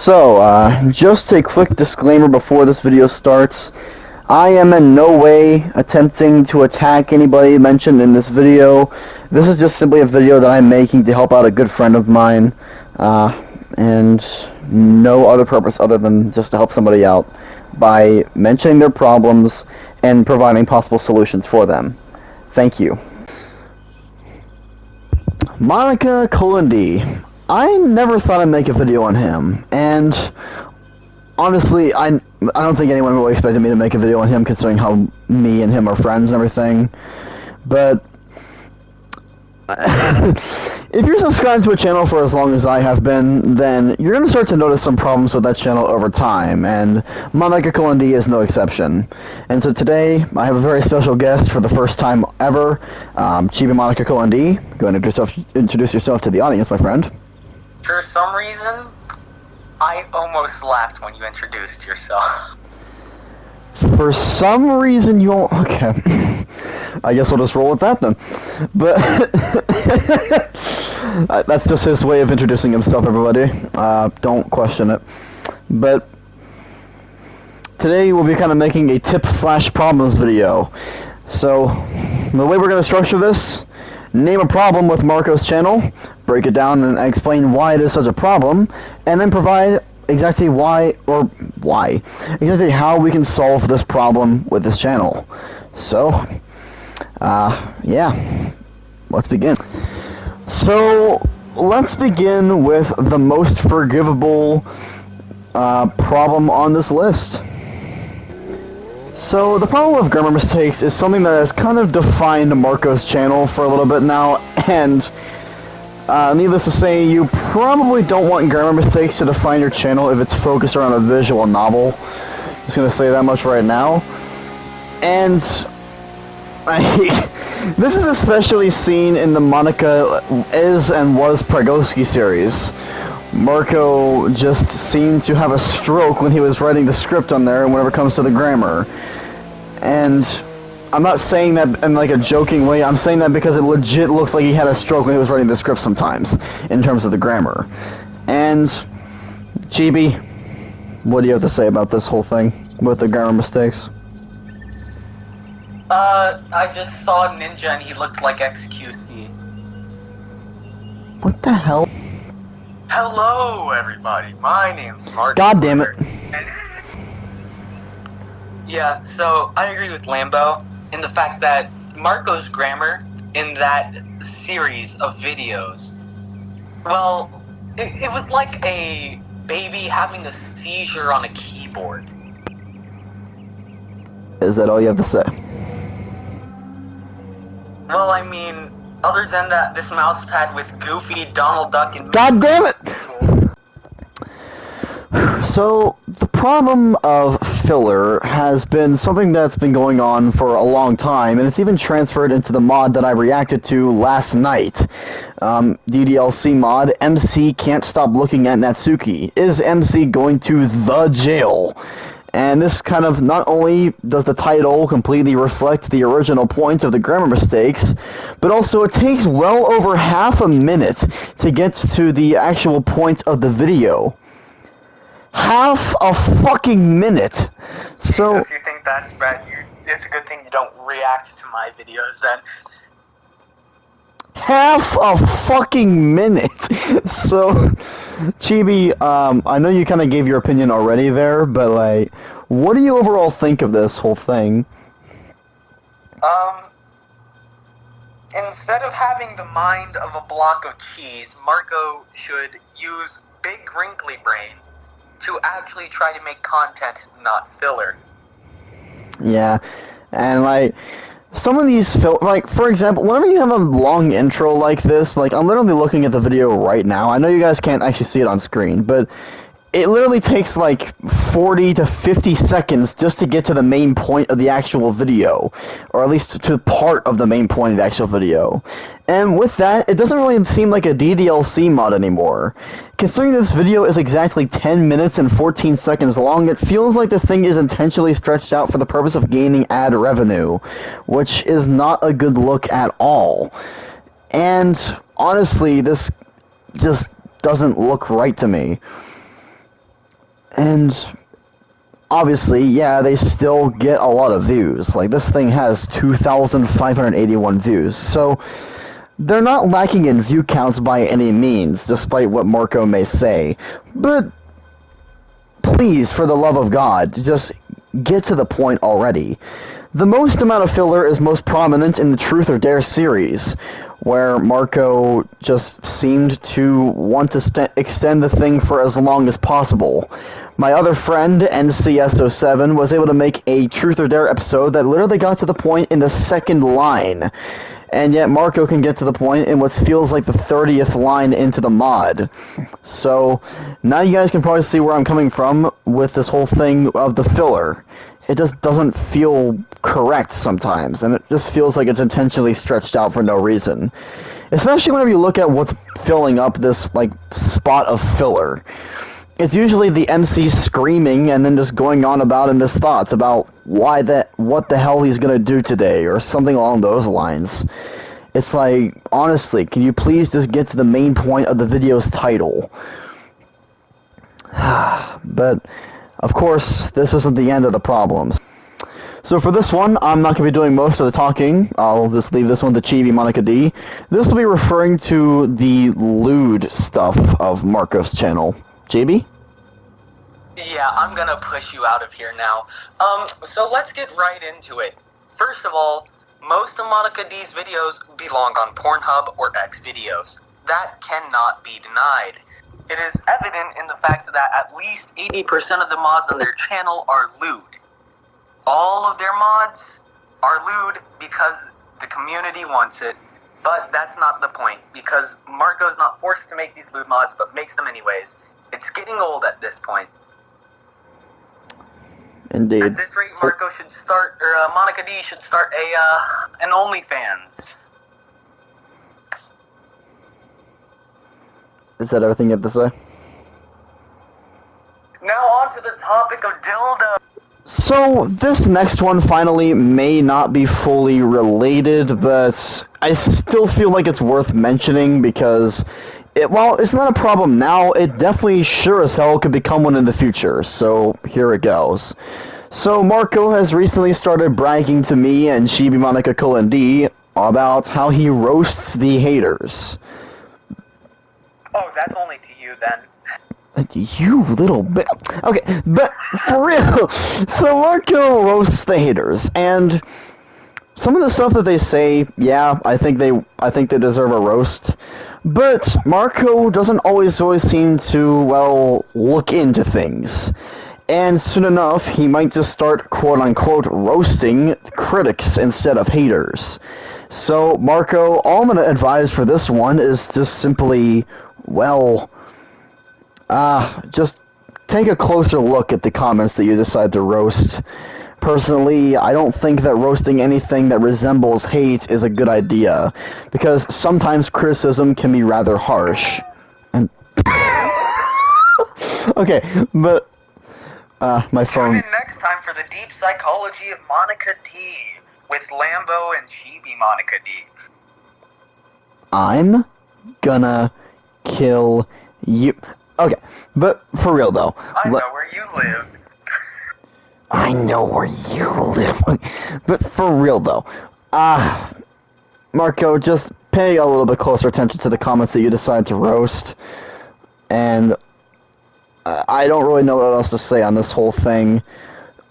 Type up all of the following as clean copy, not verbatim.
Just a quick disclaimer before this video starts. I am in no way attempting to attack anybody mentioned in this video. This is just simply a video that I'm making to help out a good friend of mine, and no other purpose other than just to help somebody out by mentioning their problems and providing possible solutions for them. Thank you. Monika Colindi. I never thought I'd make a video on him, and honestly, I don't think anyone really expected me to make a video on him, considering how me and him are friends and everything. But if you're subscribed to a channel for as long as I have been, then you're going to start to notice some problems with that channel over time, and Monika Colindi is no exception. And so today, I have a very special guest for the first time ever, Chibi Monika Colindi. Go ahead and introduce yourself to the audience, my friend. For some reason, I almost laughed when you introduced yourself. For some reason you won't... Okay. I guess we'll just roll with that then. But... that's just his way of introducing himself, everybody. Don't question it. But... today we'll be kind of making a tips/problems video. So, the way we're going to structure this... name a problem with Marco's channel, break it down and explain why it is such a problem, and then provide exactly exactly how we can solve this problem with this channel. So, yeah, let's begin. So, let's begin with the most forgivable problem on this list. So, the problem with grammar mistakes is something that has kind of defined Marco's channel for a little bit now, and needless to say, you probably don't want grammar mistakes to define your channel if it's focused around a visual novel. Just gonna say that much right now. And this is especially seen in the Monika Is and Was Pragoski series. Marco just seemed to have a stroke when he was writing the script on there whenever it comes to the grammar. And I'm not saying that in like a joking way, I'm saying that because it legit looks like he had a stroke when he was writing the script sometimes, in terms of the grammar. And, Chibi, what do you have to say about this whole thing with the grammar mistakes? I just saw Ninja and he looked like XQC. What the hell? Hello, everybody. My name's Mark. God damn it. Yeah, so I agree with Lambo in the fact that Marco's grammar in that series of videos, well, it was like a baby having a seizure on a keyboard. Is that all you have to say? Well, I mean, other than that, this mouse pad with Goofy, Donald Duck, and... God damn it! So, the problem of filler has been something that's been going on for a long time, and it's even transferred into the mod that I reacted to last night. DDLC mod, MC can't stop looking at Natsuki. Is MC going to the jail? And this kind of, not only does the title completely reflect the original point of the grammar mistakes, but also it takes well over half a minute to get to the actual point of the video. Half a fucking minute. So if you think that's bad, it's a good thing you don't react to my videos then. Half a fucking minute. So, Chibi, I know you kind of gave your opinion already there, but like, what do you overall think of this whole thing? Instead of having the mind of a block of cheese, Marco should use big wrinkly brain to actually try to make content, not filler. Yeah, and like, some of these like, for example, whenever you have a long intro like this, like, I'm literally looking at the video right now. I know you guys can't actually see it on screen, but it literally takes like 40 to 50 seconds just to get to the main point of the actual video, or at least to part of the main point of the actual video. And with that, it doesn't really seem like a DDLC mod anymore. Considering this video is exactly 10 minutes and 14 seconds long, it feels like the thing is intentionally stretched out for the purpose of gaining ad revenue, which is not a good look at all. And honestly, this just doesn't look right to me. And obviously, yeah, they still get a lot of views. Like, this thing has 2,581 views, so they're not lacking in view counts by any means, despite what Marco may say. But please, for the love of God, just get to the point already. The most amount of filler is most prominent in the Truth or Dare series, where Marco just seemed to want to extend the thing for as long as possible. My other friend, NCS07, was able to make a Truth or Dare episode that literally got to the point in the second line. And yet Marco can get to the point in what feels like the 30th line into the mod. So, now you guys can probably see where I'm coming from with this whole thing of the filler. It just doesn't feel correct sometimes, and it just feels like it's intentionally stretched out for no reason. Especially whenever you look at what's filling up this, like, spot of filler. It's usually the MC screaming and then just going on about in his thoughts about what the hell he's gonna do today, or something along those lines. It's like, honestly, can you please just get to the main point of the video's title? But, of course, this isn't the end of the problems. So for this one, I'm not going to be doing most of the talking. I'll just leave this one to Chibi Monika D. This will be referring to the lewd stuff of Marco's channel. Chibi? Yeah, I'm gonna push you out of here now. So let's get right into it. First of all, most of Monica D's videos belong on Pornhub or Xvideos. That cannot be denied. It is evident in the fact that at least 80% of the mods on their channel are lewd. All of their mods are lewd because the community wants it. But that's not the point, because Marco's not forced to make these lewd mods, but makes them anyways. It's getting old at this point. Indeed. At this rate, Marco should start, or Monica D should start an OnlyFans. Is that everything you have to say? Now on to the topic of dildo. So, this next one finally may not be fully related, but I still feel like it's worth mentioning because, while it's not a problem now, it definitely sure as hell could become one in the future, so here it goes. So, Marco has recently started bragging to me and Chibi Monika D about how he roasts the haters. Oh, that's only to you then. You little bit. Okay, but for real. So Marco roasts the haters, and some of the stuff that they say, yeah, I think they deserve a roast. But Marco doesn't always seem to, well, look into things. And soon enough, he might just start quote-unquote roasting critics instead of haters. So, Marco, all I'm going to advise for this one is just simply, well, just take a closer look at the comments that you decide to roast. Personally, I don't think that roasting anything that resembles hate is a good idea, because sometimes criticism can be rather harsh. And okay, but my phone. Tune in next time for the deep psychology of Monica D with Lambo and Chibi Monica D. I'm gonna kill you. Okay, but for real though. I know where you live. I know where you live. But for real though, Marco, just pay a little bit closer attention to the comments that you decide to roast. And I don't really know what else to say on this whole thing.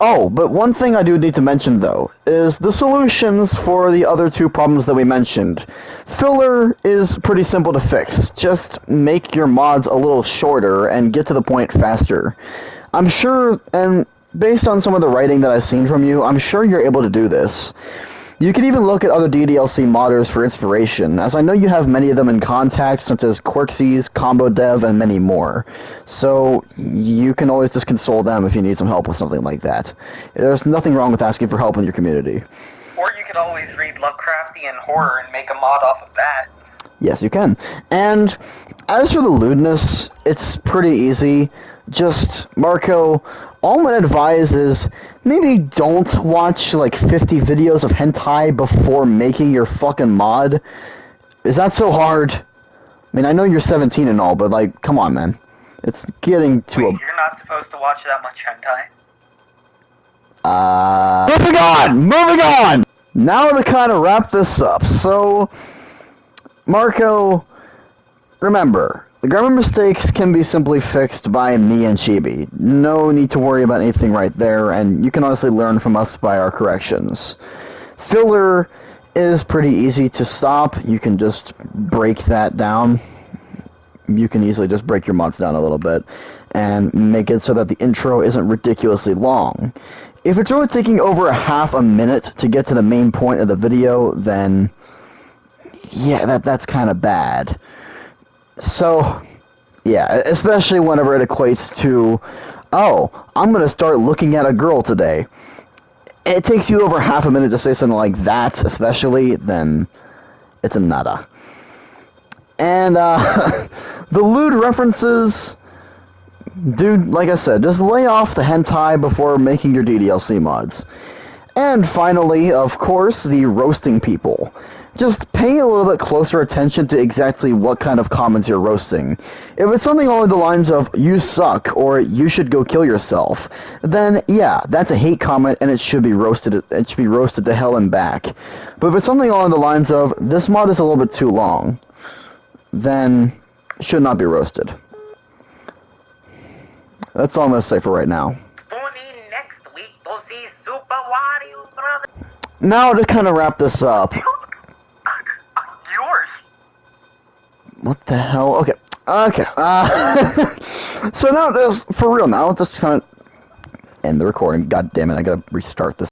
Oh, but one thing I do need to mention, though, is the solutions for the other two problems that we mentioned. Filler is pretty simple to fix. Just make your mods a little shorter and get to the point faster. I'm sure, and based on some of the writing that I've seen from you, I'm sure you're able to do this. You can even look at other DDLC modders for inspiration, as I know you have many of them in contact, such as Quirksies, Combo Dev, and many more. So you can always just console them if you need some help with something like that. There's nothing wrong with asking for help in your community. Or you could always read Lovecraftian horror and make a mod off of that. Yes, you can. And as for the lewdness, it's pretty easy. Just, Marco, all I'm going to advise is maybe don't watch like 50 videos of hentai before making your fucking mod. Is that so hard? I mean, I know you're 17 and all, but like, come on, man. It's getting to Wait, you're not supposed to watch that much hentai? Moving on! Now to kind of wrap this up, so... Marco, remember, the grammar mistakes can be simply fixed by me and Chibi. No need to worry about anything right there, and you can honestly learn from us by our corrections. Filler is pretty easy to stop. You can just break that down. You can easily just break your mods down a little bit and make it so that the intro isn't ridiculously long. If it's really taking over half a minute to get to the main point of the video, then yeah, that's kind of bad. So, yeah, especially whenever it equates to, oh, I'm going to start looking at a girl today. It takes you over half a minute to say something like that, especially, then it's a nada. And, the lewd references, dude, like I said, just lay off the hentai before making your DDLC mods. And finally, of course, the roasting people. Just pay a little bit closer attention to exactly what kind of comments you're roasting. If it's something along the lines of, you suck, or you should go kill yourself, then yeah, that's a hate comment and it should be roasted to hell and back. But if it's something along the lines of, this mod is a little bit too long, then it should not be roasted. That's all I'm going to say for right now. Next week, we'll see Super Wario Brothers. Now to kind of wrap this up. Yours. What the hell? Okay. So now, for real now, let's just kind of end the recording. God damn it, I gotta restart this.